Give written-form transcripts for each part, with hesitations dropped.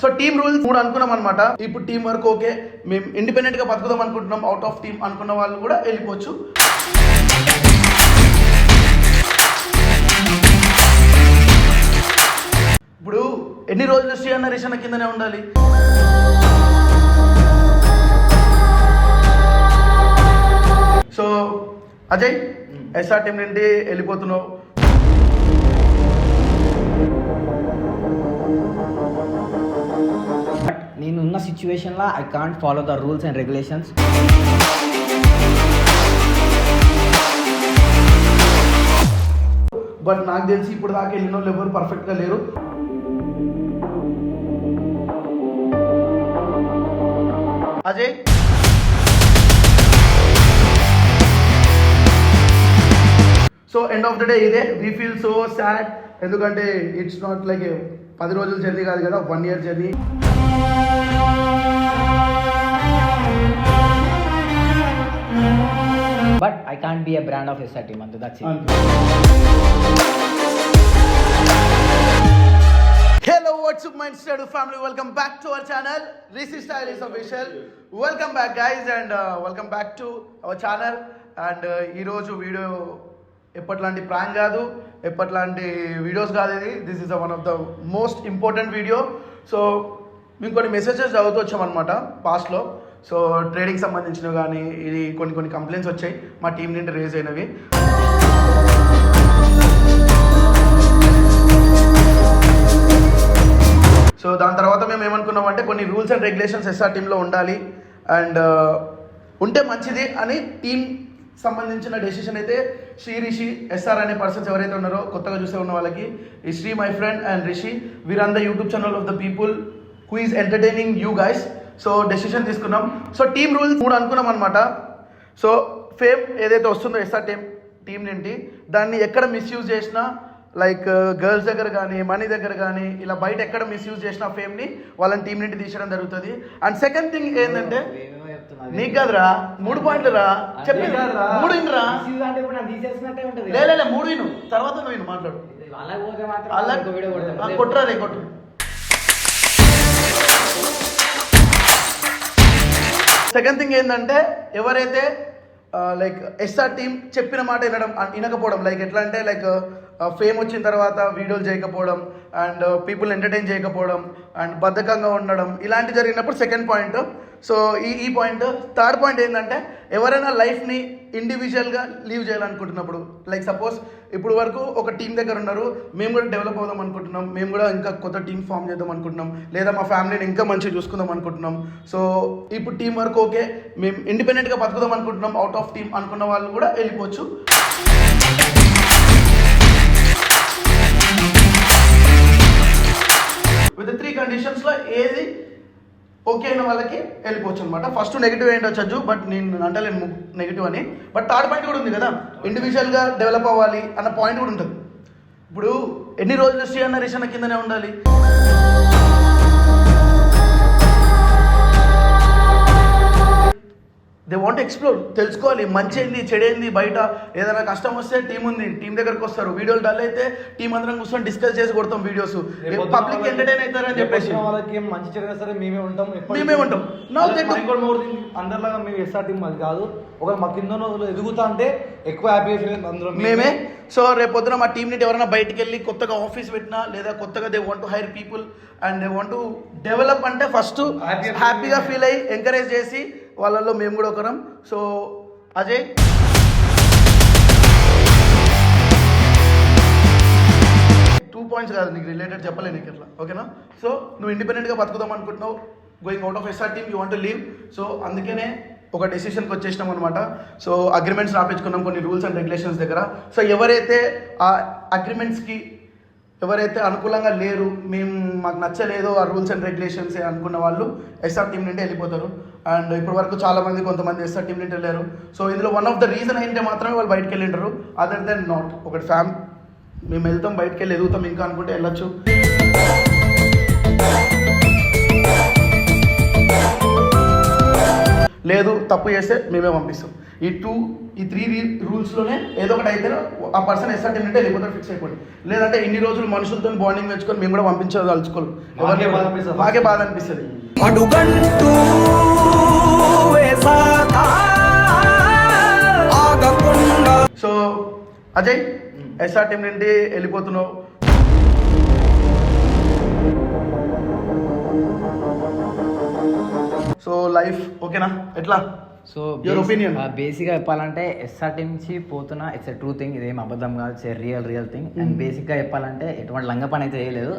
So team rules 3 అనుకున్నాం అనమాట. ఇప్పుడు టీం వర్క్ ఓకే, మేము ఇండిపెండెంట్ గా బతుకుదాం అనుకుంటున్నాం, అవుట్ ఆఫ్ టీమ్ అనుకున్న వాళ్ళు కూడా వెళ్ళిపోవచ్చు. ఇప్పుడు ఎన్ని రోజులు శ్రీ అన్న రిషన్న కిందనే ఉండాలి? సో అజయ్, ఎస్ఆర్ టీం నుండి వెళ్ళిపోతున్నావు. బట్ నేనున్న సిచ్యువేషన్లో I can't follow the rules and regulations. But నాకు తెలిసి ఇప్పుడు దాకా వెళ్ళిన వాళ్ళు ఎవరు పర్ఫెక్ట్గా లేరు. Ajay, so end of the day ఇదే. వీ ఫీల్ సో సాడ్, ఎందుకంటే ఇట్స్ నాట్ లైక్ 10 రోజుల జర్నీ కాదు కదా, 1 year journey. But I can't be a brand of SR team అంతే, that's it. Hello, what's up my Instagram family, welcome back to our channel Rishi Style is official. Welcome back guys, and welcome back to our channel. And ee roju video ఎప్పట్లాంటి prank కాదు, ఎప్పట్లాంటి videos కాదు ఇది. This is one of the most important video. So మేము కొన్ని messages చదువుతూ వచ్చామన్నమాట పాస్ట్లో. సో ట్రేడింగ్ సంబంధించినవి కానీ ఇది కొన్ని కంప్లైంట్స్ వచ్చాయి మా టీం నుండి రేజ్ అయినవి. సో దాని తర్వాత మేము ఏమనుకున్నామంటే కొన్ని రూల్స్ అండ్ రెగ్యులేషన్స్ ఎస్ఆర్ టీంలో ఉండాలి అండ్ ఉంటే మంచిది అని టీం సంబంధించిన డెసిషన్ అయితే రిషి ఎస్ఆర్ అనే పర్సన్స్ ఎవరైతే ఉన్నారో కొత్తగా చూసే ఉన్న వాళ్ళకి, ఈ Sri my friend and Rishi Veer on the YouTube channel of the people who is entertaining you guys. So decision తీసుకున్నాం. సో టీమ్ రూల్స్ 3 అనుకున్నాం అనమాట. సో ఫేమ్ ఏదైతే వస్తుందో ఎస్ఆర్ టీం నుండి దాన్ని ఎక్కడ మిస్యూజ్ చేసినా, లైక్ గర్ల్స్ దగ్గర కానీ మనీ దగ్గర కానీ ఇలా బయట ఎక్కడ మిస్యూజ్ చేసిన ఫేమ్ని వాళ్ళని టీం నుండి తీసేయడం జరుగుతుంది. అండ్ సెకండ్ థింగ్ ఏంటంటే, నీకు కదరా 3 పాయింట్లు రా చెప్పి 3 వినరా, లే 3 విను, తర్వాత నువ్వు విను మాట్లాడు. కొట్టరా రే కొట్టు. సెకండ్ థింగ్ ఏంటంటే, ఎవరైతే లైక్ ఎస్ఆర్ టీం చెప్పిన మాట వినకపోవడం, లైక్ ఎట్లా అంటే లైక్ ఫేమ్ వచ్చిన తర్వాత వీడియోలు చేయకపోవడం అండ్ పీపుల్ ఎంటర్టైన్ చేయకపోవడం అండ్ బద్ధకంగా ఉండడం, ఇలాంటి జరిగినప్పుడు సెకండ్ పాయింట్. సో ఈ పాయింట్. థర్డ్ పాయింట్ ఏంటంటే, ఎవరైనా లైఫ్ని ఇండివిజువల్గా లీవ్ చేయాలనుకుంటున్నప్పుడు, లైక్ సపోజ్ ఇప్పుడు వరకు ఒక టీం దగ్గర ఉన్నారు, మేము కూడా డెవలప్ అవుదాం అనుకుంటున్నాం, మేము కూడా ఇంకా కొత్త టీం ఫామ్ చేద్దాం అనుకుంటున్నాం, లేదా మా ఫ్యామిలీని ఇంకా మంచిగా చూసుకుందాం అనుకుంటున్నాం. సో ఇప్పుడు టీం వర్క్ ఓకే, మేము ఇండిపెండెంట్గా బతుకుదాం అనుకుంటున్నాం, అవుట్ ఆఫ్ టీమ్ అనుకున్న వాళ్ళు కూడా వెళ్ళిపోవచ్చు. విత్ 3 కండిషన్స్లో ఏది ఓకే అయిన వాళ్ళకి వెళ్ళిపోవచ్చు అనమాట. ఫస్ట్ నెగిటివ్ ఏంటో చచ్చు, బట్ నేను అంటలేను నెగిటివ్ అని. బట్ థర్డ్ పాయింట్ కూడా ఉంది కదా, ఇండివిజువల్గా డెవలప్ అవ్వాలి అన్న పాయింట్ కూడా ఉంటుంది. ఇప్పుడు ఎన్ని రోజులు శ్రీ అన్న రిషన్న కిందనే ఉండాలి? దే వాంట్ ఎక్స్ప్లోర్, తెలుసుకోవాలి మంచి ఏంది చెడేంది, బయట ఏదైనా కష్టం వస్తే టీం ఉంది, టీం దగ్గరకు వస్తారు. వీడియోలు డల్ అయితే టీం అందరం కూర్చొని డిస్కస్ చేసి కొడతాం వీడియోస్, పబ్లిక్ ఎంటర్టైన్ అవుతారని చెప్పేసి వాళ్ళకి మంచి చెడు సరే మేమే ఉంటాం. అందరిలాగా మేము ఎస్ఆర్ టీం అది కాదు, ఒక మా కింద ఎదుగుతా అంటే ఎక్కువ హ్యాపీగా ఫీల్ అందరం మేమే. సో రేపు పొద్దున మా టీం నుండి ఎవరైనా బయటకు వెళ్ళి కొత్తగా ఆఫీస్ పెట్టినా, లేదా కొత్తగా they want to hire people and they want to develop అంటే ఫస్ట్ హ్యాపీగా ఫీల్ అయ్యి ఎంకరేజ్ చేసి వాళ్ళల్లో మేము కూడా ఒకరం. సో అజయ్, టూ పాయింట్స్ కాదు నీకు రిలేటెడ్ చెప్పలే నీకు ఎట్లా, ఓకేనా? సో నువ్వు ఇండిపెండెంట్గా బతుకుదాం అనుకుంటున్నావు, going out of SR team, you want to leave. So అందుకనే ఒక డెసిషన్కి వచ్చేసినాం అనమాట. సో అగ్రిమెంట్స్ రాపించుకున్నాం కొన్ని రూల్స్ అండ్ రెగ్యులేషన్స్ దగ్గర. సో ఎవరైతే ఆ అగ్రిమెంట్స్కి ఎవరైతే అనుకూలంగా లేరు, మాకు నచ్చలేదు ఆ రూల్స్ అండ్ రెగ్యులేషన్స్ అనుకున్న వాళ్ళు ఎస్ఆర్ టీం నుండి వెళ్ళిపోతారు. అండ్ ఇప్పటి వరకు చాలామంది కొంతమంది ఎస్ఆర్ టీం నుండి వెళ్ళారు. సో ఇందులో వన్ ఆఫ్ ద రీజన్ ఏంటంటే మాత్రమే వాళ్ళు బయటకు వెళ్ళింటారు, అదర్ దెన్ నాట్. ఒకటి మేము వెళ్తాం బయటకు వెళ్ళి ఎదుగుతాం ఇంకా అనుకుంటే వెళ్ళొచ్చు. లేదు తప్పు చేస్తే మేమే పంపిస్తాం. ఈ త్రీ రూల్స్లోనే ఏదో ఒకటి అయితే ఆ పర్సన్ ఎస్ఆర్ టీం నుండి వెళ్ళిపోతాడు, ఫిక్స్ అయిపోండి. లేదంటే ఇన్ని రోజులు మనుషులతో బాండింగ్ తెచ్చుకొని మేము కూడా పంపించదలుచుకోరు, మాకే బాధ అనిపిస్తుంది. సో అజయ్, ఎస్ఆర్ టీం నుండి వెళ్ళిపోతున్నావు, సో లైఫ్ ఓకేనా, ఎట్లా? So your opinion? బేసిక్గా చెప్పాలంటే ఎస్ఆర్ టీం నుంచి పోతున్నా, ఇట్స్ ఎ ట్రూ థింగ్, ఇదేం అబద్ధం కాదు, it's a real thing. And బేసిక్గా చెప్పాలంటే ఎటువంటి లంగ పని అయితే చేయలేదు.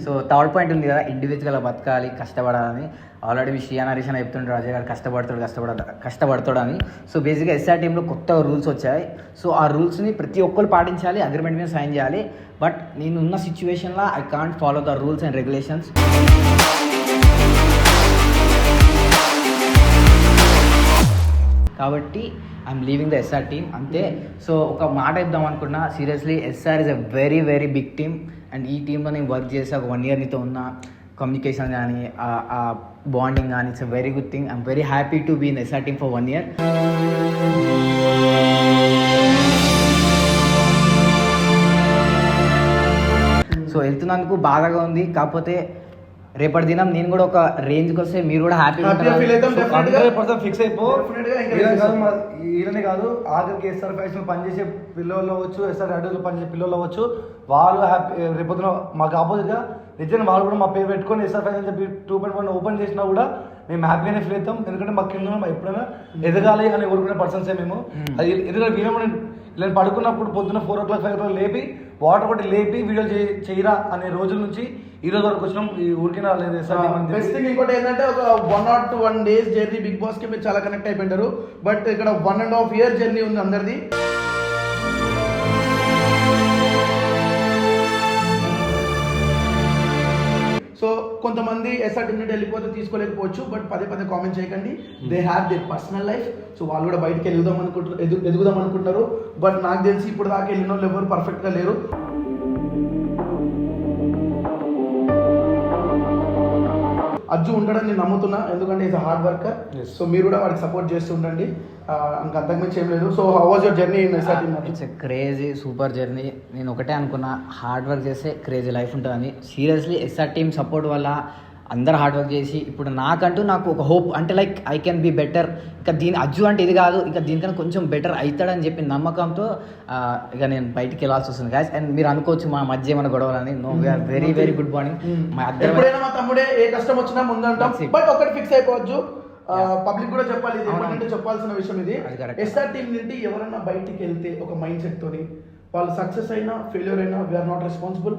సో థర్డ్ పాయింట్ ఉంది కదా, ఇండివిజువల్గా బతకాలి, కష్టపడాలని. ఆల్రెడీ మీ శ్రీయానా రిషానా చెప్తుంటారు రాజా గారు కష్టపడతాడు అని. సో బేసిక్గా ఎస్ఆర్ టీంలో కొత్త రూల్స్ వచ్చాయి. సో ఆ రూల్స్ని ప్రతి ఒక్కరు పాటించాలి, అగ్రిమెంట్ మీద సైన్ చేయాలి. బట్ నేను ఉన్న సిచ్యువేషన్లో I can't follow the rules and regulations. కాబట్టి I'm leaving the SR team, అంతే. సో ఒక మాట ఇద్దాం అనుకున్నా, seriously SR is a very very big team. And ఈ టీంలో నేను వర్క్ చేసి ఒక 1 year నీతో ఉన్న కమ్యూనికేషన్ కానీ ఆ బాండింగ్ కానీ it's a very good thing. I'm very happy to be in SR team for 1 year. So వెళ్తున్నందుకు బాధగా ఉంది, కాకపోతే రేపటి దినం నేను కూడా ఒక రేంజ్కి వస్తే మీరు కూడా హ్యాపీగా ఫీల్ అవుతాం. 100% ఫిక్స్ అయిపో. Definitely ఈయననే కాదు, ఆఖరికి ఎస్ఆర్ ఫ్యాక్షన్ పనిచేసే పిల్లలు అవ్వచ్చు, ఎస్ఆర్ అడ్డూలో పనిచేసే పిల్లలు అవ్వచ్చు, వాళ్ళు హ్యాపీ రేపొద్దున మాకు ఆపోజిట్గా నిజంగా వాళ్ళు కూడా మా పేరు పెట్టుకొని ఎస్ఆర్ ఫ్యాక్షన్ చెప్పి 2.1 ఓపెన్ చేసినా కూడా మేము హ్యాపీగానే ఫీల్ అవుతాం. ఎందుకంటే మాకు కింద ఎప్పుడైనా ఎదగాలి అని కోరుకునే పర్సన్సే మేము. అది ఎందుకంటే వీళ్ళేమో ఇలా పడుకున్నప్పుడు పొద్దున్న 4 o'clock 5 o'clock లేపి వాటర్ ఒకటి లేపి వీడియోలు చేయరా అనే రోజుల నుంచి ఈ రోజు వరకు వచ్చినాం. ఈ ఊరికే రాలేదు ఎస్ఆర్ టీం. బెస్ట్ థింగ్ ఇంకోటి ఏంటంటే ఒక 1 or 2 days journey Bigg Boss కి మీరు చాలా కనెక్ట్ అయిపోయింటారు. బట్ ఇక్కడ 1.5 year జర్నీ ఉంది అందరిది. సో కొంతమంది ఎస్ఆర్ టీం నుండి వెళ్ళిపోతే తీసుకోలేకపోవచ్చు, బట్ పదే కామెంట్ చేయకండి. They have their personal life. So వాళ్ళు కూడా బయటకి ఎదుగుదాం అనుకుంటున్నారు. బట్ నాకు తెలిసి ఇప్పుడు దాకా వెళ్ళిన వాళ్ళు ఎవరు పర్ఫెక్ట్గా లేరు. అజ్జు ఉండడం నేను నమ్ముతున్నా, ఎందుకంటే is a hard worker. So మీరు కూడా వాడికి సపోర్ట్ చేస్తూ ఉండండి, ఇంకా అంతకుమించి ఏం లేదు. So how was your journey in SR team? It's a crazy super journey. నేను ఒకటే అనుకున్నా, హార్డ్ వర్క్ చేస్తే క్రేజీ లైఫ్ ఉంటుందని. సీరియస్లీ ఎస్ఆర్ టీమ్ సపోర్ట్ వల్ల అందరు హార్డ్ వర్క్ చేసి ఇప్పుడు నాకు ఒక హోప్, అంటే like I can be better. ఇంకా అజ్జు అంటే ఇది కాదు, ఇంకా దీనికన్నా కొంచెం బెటర్ అవుతాడని చెప్పి నమ్మకంతో ఇక నేను బయటికి వెళ్ళాల్సి వస్తుంది గాయస్. అండ్ మీరు అనుకోవచ్చు మా మధ్య ఏమైనా గొడవలని. No, we're very very good bonding. ఎప్పుడైనా మా తమ్ముడే ఏ కష్టం వచ్చినా ముందంటాం. బట్ ఒకటి ఫిక్స్ అయిపోవచ్చు, పబ్లిక్ కూడా చెప్పాలి, ఇది ఏమంటే చెప్పాల్సిన విషయం ఇది. ఎస్ఆర్ టీం నుండి ఎవరైనా బయటికి వెళ్తే ఒక మైండ్ సెట్ తోని వాళ్ళు సక్సెస్ అయినా ఫెయిల్యూర్ అయినా వీఆర్ నాట్ రెస్పాన్సిబుల్.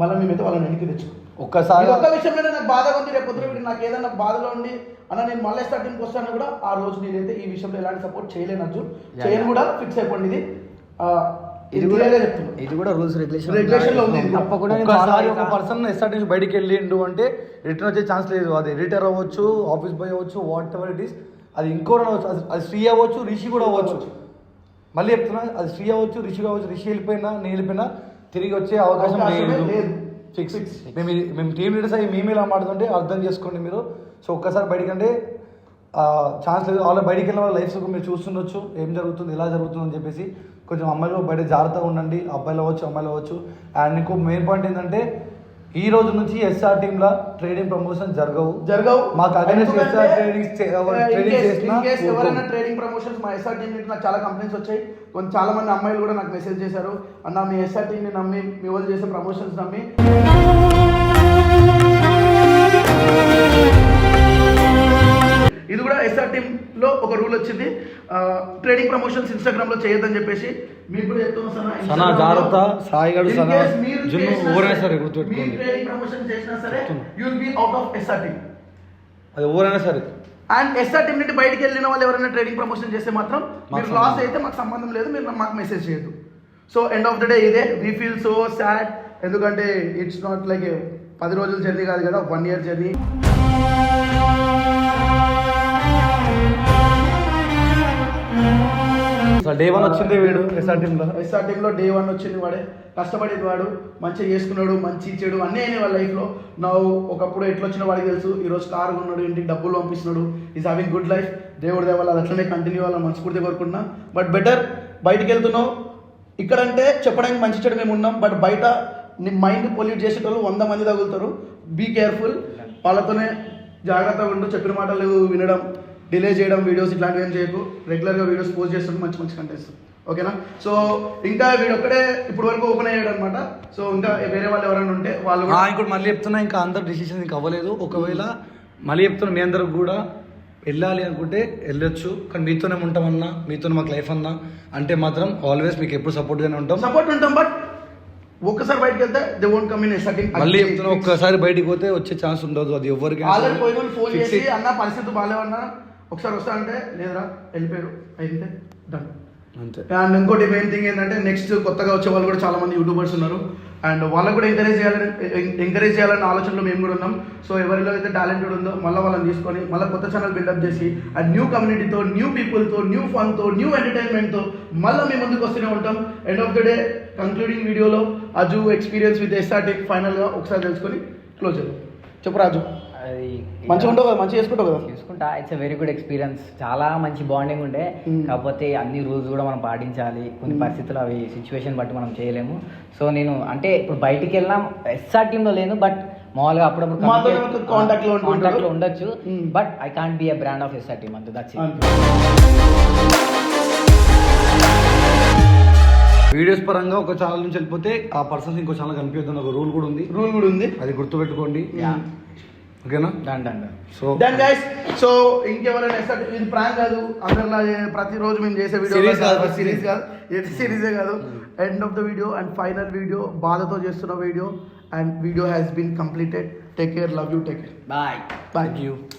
మళ్ళీ మేమైతే వాళ్ళని వెనక్కి తెచ్చుకో. ఒక్కసారి ఒక్క విషయంలో నాకు బాధగా ఉంది. రేపు పొద్దున నాకు ఏదైనా బాధలో ఉండి అన్న నేను మళ్ళీ ఎస్ఆర్ టీంకి వస్తాను కూడా, ఆ రోజు నేనైతే ఈ విషయంలో ఎలాంటి సపోర్ట్ చేయలేనచ్చు, చేయను కూడా. ఫిక్స్ అయిపోండి ఇది. ఇది కూడా రూల్స్ రెగ్యులేషన్ లో ఉంది. ఒక్కసారి ఒక పర్సన్ ఎస్ఆర్ నుంచి బయటికి వెళ్ళిండు అంటే రిటర్న్ వచ్చే ఛాన్స్ లేదు. అది ఎడిటర్ అవ్వచ్చు, ఆఫీస్ బాయ్ అవ్వచ్చు, వాట్ ఎవర్ ఇట్ ఈస్. అది ఇంకోరు అవ్వచ్చు, అది శ్రీ అవ్వచ్చు, రిషి కూడా అవ్వచ్చు. మళ్ళీ చెప్తున్నా, అది శ్రీ అవ్వచ్చు, రిషి అవ్వచ్చు. రిషి వెళ్ళిపోయినా నేను వెళ్ళిపోయినా తిరిగి వచ్చే అవకాశం లేదు. ఫిక్స్. మేము టీమ్ లీడర్స్ అయ్యి మేము ఇలా మాట్లాడుతుంటే అర్థం చేసుకోండి మీరు. సో ఒక్కసారి బయటకంటే ఛాన్స్ లేదు. వాళ్ళ బయటికి వెళ్ళిన వాళ్ళ లైఫ్స్ మీరు చూస్తుండొచ్చు, ఏం జరుగుతుంది, ఎలా జరుగుతుంది అని చెప్పేసి. కొంచెం అమ్మాయిలు బయట జాగ్రత్తగా ఉండండి, అబ్బాయిలు అవ్వచ్చు, అమ్మాయిలు అవ్వచ్చు. అండ్ ఇంకో మెయిన్ పాయింట్ ఏంటంటే ఈ రోజు నుంచి ఎస్ఆర్ టీమ్ లా ట్రేడింగ్ ప్రమోషన్ జరగవు. మాకు అగైన్స్ ఎస్ఆర్ ఎవరైనా ట్రేడింగ్ ప్రమోషన్స్ మా ఎస్ఆర్ టీం నుంచి నాకు చాలా కంప్లైంట్స్ వచ్చాయి. చాలా మంది అమ్మాయిలు కూడా నాకు మెసేజ్ చేశారు, అన్న మీ ఎస్ఆర్ టీంని నమ్మి మీ వాళ్ళు చేసే ప్రమోషన్స్ నమ్మి. ఇది కూడా ఎస్ఆర్ టీంలో ఒక రూల్ వచ్చింది, ట్రేడింగ్ ప్రమోషన్స్ ఇన్స్టాగ్రామ్ లో చేయొద్దని చెప్పేసి. మీకు కూడా చెప్తున్నా జాగ్రత్త, సాయిగాడు ట్రేడింగ్ ప్రమోషన్ చేసినా సరే you will be out of SR team. అది ఎవరైనా సరే. అండ్ ఎస్ఆర్ టీం నుండి బయటికి వెళ్ళిన వాళ్ళు ఎవరైనా ట్రేడింగ్ ప్రమోషన్ చేస్తే మాత్రం మీరు లాస్ అయితే మాకు సంబంధం లేదు, మీరు మాకు మెసేజ్ చేయొద్దు. So end of the day ఇదే. వీ ఫీల్ సో సాడ్, ఎందుకంటే ఇట్స్ నాట్ లైక్ 10 రోజుల జర్నీ కాదు కదా, 1 year జర్నీ. అసలు డే 1 వచ్చిందే వీడు ఎస్ఆర్ టీంలో. ఎస్ఆర్ టీంలో డే 1 వచ్చింది వాడే, కష్టపడేది వాడు, మంచిగా చేసుకున్నాడు, మంచి చెడు అన్నీ అయినాయి వాళ్ళ లైఫ్లో. నా ఒకప్పుడు ఎట్లా వచ్చిన వాడికి తెలుసు, ఈరోజు కారు ఉన్నాడు, ఇంటికి డబ్బులు పంపిస్తున్నాడు, ఈజ్ హ్యావింగ్ గుడ్ లైఫ్. దేవుడి దేవాల అది అట్లనే కంటిన్యూ అవ్వాలని మనస్ఫూర్తిగా కోరుకుంటున్నా. బట్ బెటర్ బయటికి వెళ్తున్నావు, ఇక్కడంటే చెప్పడానికి మంచి చెడు మేము ఉన్నాం, బట్ బయట నీ మైండ్ పొల్యూట్ చేసేటోళ్ళు 100 మంది తగులుతారు. బీ కేర్ఫుల్, వాళ్ళతోనే జాగ్రత్తగా ఉండు, చెప్పిన మాటలు వినడం, డిలే చేయడం, వీడియోస్ ఇట్లాంటివి ఏం చేయకు. రెగ్యులర్గా వీడియోస్ పోస్ట్ చేస్తుంటే మంచి మంచి కంటెంట్స్, ఓకేనా? సో ఇంకా వీడు ఒక్కడే ఇప్పుడు వరకు ఓపెన్ అయ్యాడు అనమాట. సో ఇంకా వేరే వాళ్ళు ఎవరైనా ఉంటే వాళ్ళు కూడా ఇంకోటి మళ్ళీ చెప్తున్నా, ఇంకా అందరు డిసిషన్ ఇంకా అవ్వలేదు. ఒకవేళ మళ్ళీ చెప్తున్నా, మీ అందరికి కూడా వెళ్ళాలి అనుకుంటే వెళ్ళొచ్చు, కానీ మీతోనే ఉంటామన్నా, మీతోనే మాకు లైఫ్ అన్నా అంటే మాత్రం ఆల్వేస్ మీకు ఎప్పుడు సపోర్ట్గానే ఉంటాం. బట్ ఒక్కసారి బయటకు వెళ్తే they won't come in SR team. మళ్ళీ చెప్తున్నా, ఒక్కసారి బయటికి పోతే వచ్చే ఛాన్స్ ఉండదు, అది ఎవరికి. ఆల్రెడీ పోయిన వాళ్ళు ఫోన్ చేసి అన్న పరిస్థితి బాగాలేవన్నా ఒకసారి వస్తా అంటే లేదురా వెళ్ళిపోయారు, అయితే డన్ అంతే. అండ్ ఇంకోటి మెయిన్ థింగ్ ఏంటంటే నెక్స్ట్ కొత్తగా వచ్చే వాళ్ళు కూడా చాలా మంది యూట్యూబర్స్ ఉన్నారు, అండ్ వాళ్ళకు కూడా ఎంకరేజ్ చేయాలనే ఆలోచనలో మేము కూడా ఉన్నాం. సో ఎవరిలో అయితే టాలెంటెడ్ ఉందో మళ్ళీ వాళ్ళని తీసుకొని మళ్ళీ కొత్త ఛానల్ బిల్డప్ చేసి అండ్ న్యూ కమ్యూనిటీతో, న్యూ పీపుల్తో, న్యూ ఫన్తో, న్యూ ఎంటర్టైన్మెంట్తో మళ్ళీ మేము ముందుకు వస్తూనే ఉంటాం. End of the day concluding వీడియోలో Aju experience with SR team ఫైనల్గా ఒకసారి తెలుసుకొని క్లోజ్ చేద్దాం. చెప్పు రాజు, అది మంచిగా ఉంటావు కదా, మంచిగా చేసుకుంటావు కదా? చూసుకుంటా. It's a very good experience, చాలా మంచి బాండింగ్ ఉండే. కాకపోతే అన్ని రూల్స్ కూడా మనం పాటించాలి, కొన్ని పరిస్థితులు అవి సిచ్యువేషన్ బట్టి మనం చేయలేము. సో నేను అంటే ఇప్పుడు బయటికి వెళ్ళినా ఎస్ఆర్ టీంలో లేను, బట్ మామూలుగా అప్పుడప్పుడు కాంటాక్ట్లో ఉండొచ్చు, but I can't be a brand of SR team. అంతే, దట్స్ ఇట్. వీడియోస్ పరంగా ఒక ఛానల్ నుంచి వెళ్ళిపోతే ఆ పర్సన్స్ ఇంకో ఛానల్ కనిపించదు, ఒక రూల్ కూడా ఉంది, అది గుర్తుపెట్టుకోండి, ఓకేనా? Done. So then guys, so ఇంకెవరైనా ఇది ప్రాంక్ కాదు, అందరిలా ప్రతిరోజు మేము చేసే వీడియో సిరీస్ కాదు, ఇది సిరీసే కాదు. End of the video and final video బాధతో చేస్తున్న video, and video has been completed. Take care, love you, take care, bye. Thank you.